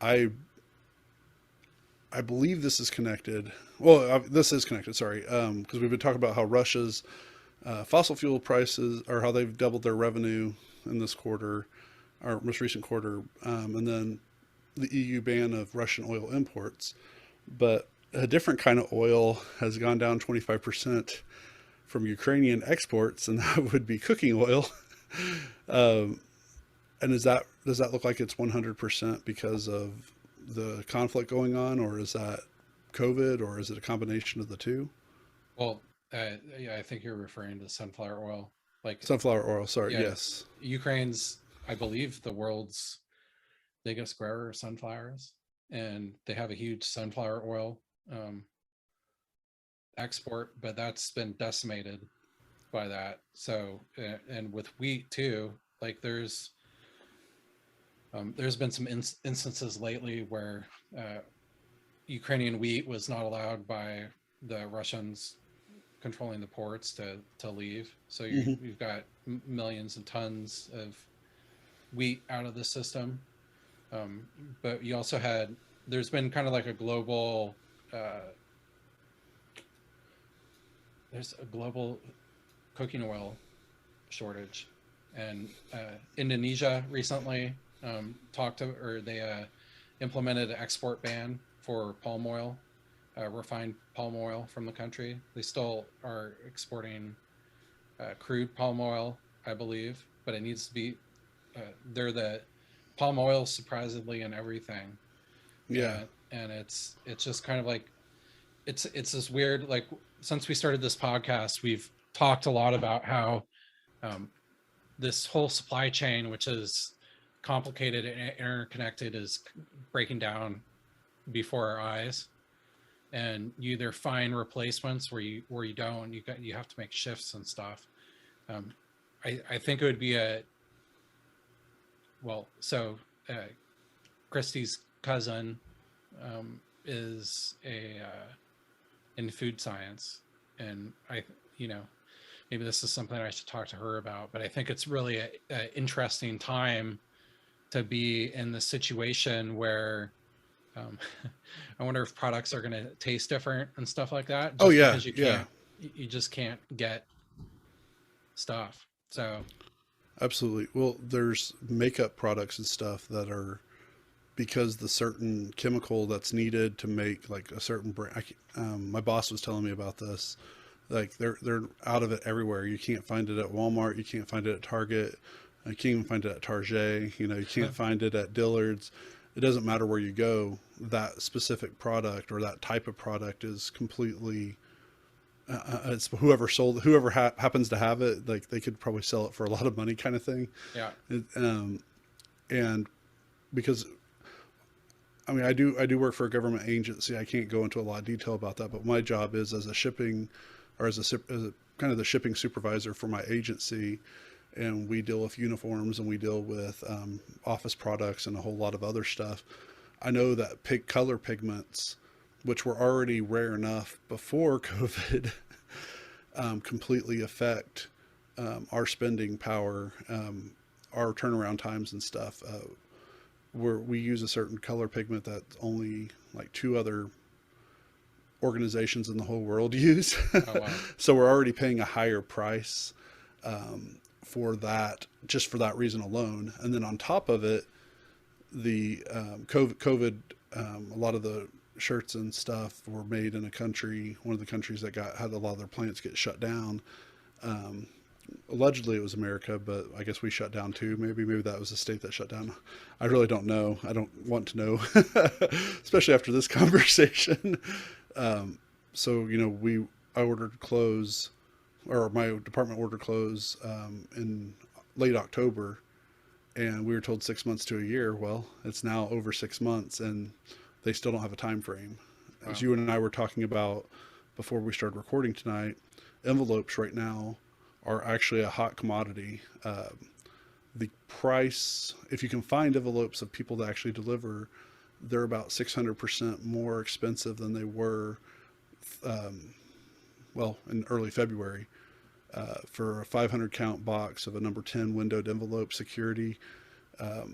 I I believe this is connected. Well, this is connected. Sorry, because we've been talking about how Russia's fossil fuel prices, or how they've doubled their revenue in this quarter, our most recent quarter, and then the EU ban of Russian oil imports. But a different kind of oil has gone down 25% from Ukrainian exports, and that would be cooking oil. um, and does that look like it's 100% because of the conflict going on, or is that COVID, or is it a combination of the two? Well, yeah, I think you're referring to sunflower oil. Like, Sunflower oil, sorry, yeah, yes. Ukraine's, I believe, the world's biggest grower of sunflowers, and they have a huge sunflower oil um, export, but that's been decimated by that. So, and with wheat too, like there's been some instances lately where uh, Ukrainian wheat was not allowed by the Russians controlling the ports to leave. So Hmm. you've got millions of tons of wheat out of the system. Um, but you also had there's been kind of like a global uh, there's a global cooking oil shortage, and Indonesia recently talked to or they implemented an export ban for palm oil, refined palm oil from the country. They still are exporting crude palm oil, I believe, but it needs to be. They're the palm oil surprisingly in everything, Yeah. and it's just kind of like it's this weird like since we started this podcast, we've talked a lot about how um, this whole supply chain, which is complicated and interconnected, is breaking down before our eyes. And you either find replacements where you don't, you have to make shifts and stuff. Um, I think it would be a well, so Christy's cousin is a in food science, and you know, maybe this is something I should talk to her about. But I think it's really a interesting time to be in the situation where um, I wonder if products are going to taste different and stuff like that, Oh just yeah, because yeah, you just can't get stuff. So absolutely. Well, there's makeup products and stuff that are, because the certain chemical that's needed to make like a certain brand. My boss was telling me about this. Like they're out of it everywhere. You can't find it at Walmart. You can't find it at Target. You can't even find it at Target. You know, you can't find it at Dillard's. It doesn't matter where you go. That specific product or that type of product is completely. It's whoever happens to have it. Like they could probably sell it for a lot of money, kind of thing. yeah, It, and because I do work for a government agency. I can't go into a lot of detail about that, but my job is as a shipping, or as a kind of the shipping supervisor for my agency, and we deal with uniforms and we deal with office products and a whole lot of other stuff. I know that color pigments, which were already rare enough before COVID, completely affect our spending power, our turnaround times and stuff. Where we use a certain color pigment that only like two other organizations in the whole world use. oh wow, So we're already paying a higher price for that, just for that reason alone. And then on top of it, the COVID a lot of the shirts and stuff were made in a country, one of the countries that had a lot of their plants get shut down. Um, Allegedly it was America, but I guess we shut down too. Maybe that was the state that shut down. I really don't know. I don't want to know, especially after this conversation. Um, so I ordered clothes, or my department ordered clothes in late October, and we were told 6 months to a year. Well, it's now over 6 months, and they still don't have a time frame. As wow, you and I were talking about before we started recording tonight, envelopes right now are actually a hot commodity. The price, if you can find envelopes of people that actually deliver, they're about 600% more expensive than they were, um, well, in early February. For a 500 count box of a number 10 windowed envelope security,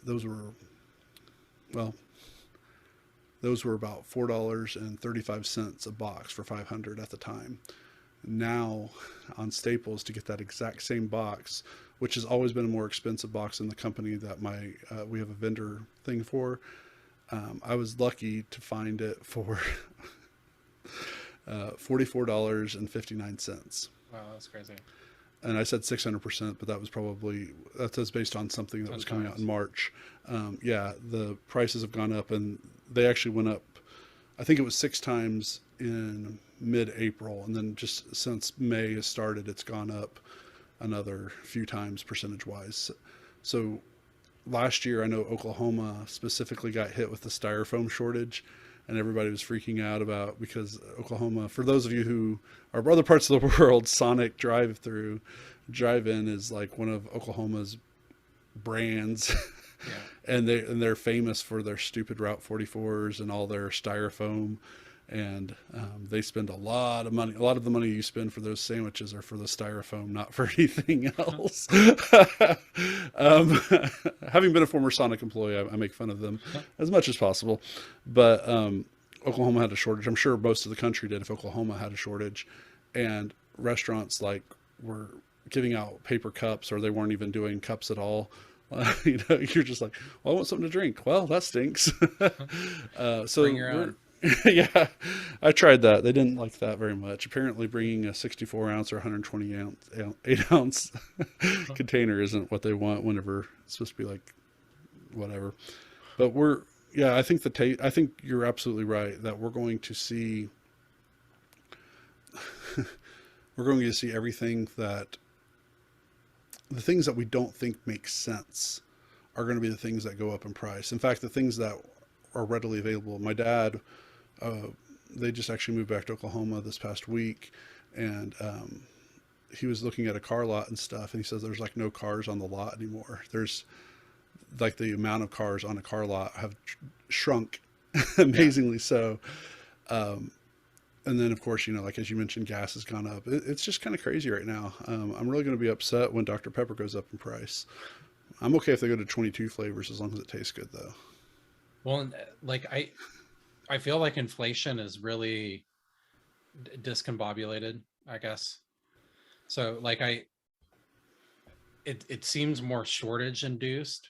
those were, well, those were about $4.35 a box for 500 at the time. Now on Staples, to get that exact same box, which has always been a more expensive box in the company that we have a vendor thing for, I was lucky to find it for $44.59. Wow, that's crazy. And I said 600%, but that's based on something that was coming out in March. Yeah, the prices have gone up, and they actually went up. I think it was 6 times in mid-April, and then just since May has started, it's gone up another few times percentage-wise. So last year, I know Oklahoma specifically got hit with the styrofoam shortage, and everybody was freaking out about, because Oklahoma, for those of you who are other parts of the world, Sonic drive-in is like one of Oklahoma's brands. Yeah. and they're famous for their stupid Route 44s and all their styrofoam. And they spend a lot of money. A lot of the money you spend for those sandwiches are for the styrofoam, not for anything else. Having been a former Sonic employee, I make fun of them as much as possible. But Oklahoma had a shortage. I'm sure most of the country did if Oklahoma had a shortage. And restaurants were giving out paper cups, or they weren't even doing cups at all. You're just like, well, I want something to drink. Well, that stinks. So bring your own. Yeah, I tried that. They didn't like that very much. Apparently bringing a 64 ounce or 120 8 ounce container isn't what they want whenever it's supposed to be like whatever. But I think you're absolutely right that we're going to see everything that the things that we don't think make sense are going to be the things that go up in price. In fact, the things that are readily available. My dad, they just actually moved back to Oklahoma this past week, and he was looking at a car lot and stuff, and he says there's like no cars on the lot anymore. There's like the amount of cars on a car lot have shrunk amazingly. So. And then of course, like as you mentioned, gas has gone up. It's just kind of crazy right now. I'm really going to be upset when Dr. Pepper goes up in price. I'm okay if they go to 22 flavors as long as it tastes good though. Well, like I feel like inflation is really discombobulated, I guess. So like it seems more shortage induced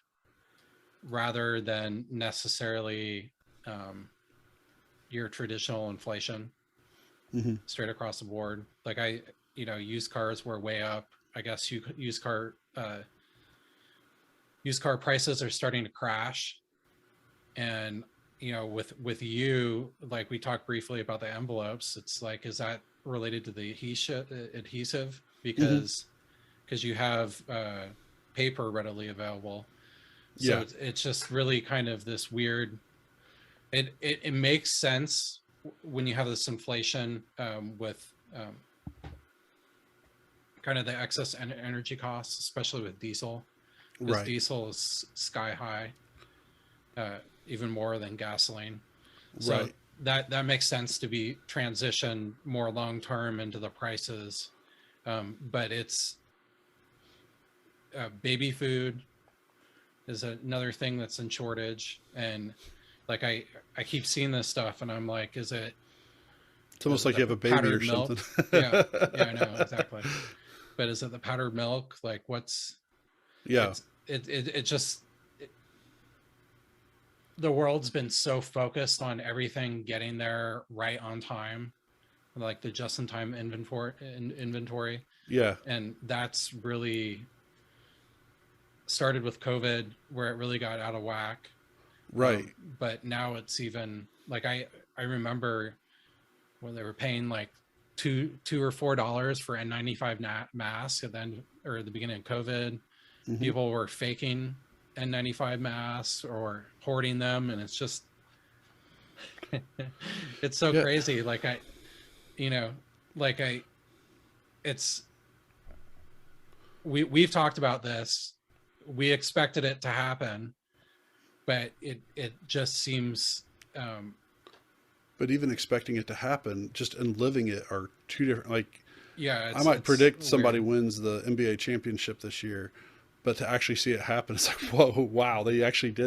rather than necessarily your traditional inflation straight across the board. Like used cars were way up. I guess used car prices are starting to crash. And with you, like we talked briefly about the envelopes, it's like, is that related to the adhesive? Because you have paper readily available. So it's just really kind of this weird, it makes sense when you have this inflation with kind of the excess energy costs, especially with diesel, because diesel is sky high. Even more than gasoline. So that makes sense to be transitioned more long-term into the prices. But it's baby food is another thing that's in shortage. And like, I keep seeing this stuff and I'm like, it's almost like you have a baby or milk? something. Yeah, I know, exactly. But is it the powdered milk? Like it just, the world's been so focused on everything getting there right on time, like the just-in-time inventory. Yeah. And that's really started with COVID, where it really got out of whack. Right. But now it's even like, I remember when they were paying like $2 or $4 for N95 masks at the beginning of COVID. People were faking N95 masks or hoarding them, and it's just it's so crazy. Like we've talked about this, we expected it to happen, but it just seems but even expecting it to happen just and living it are two different, like I might predict somebody wins the NBA championship this year, but to actually see it happen, it's like, whoa, wow, they actually did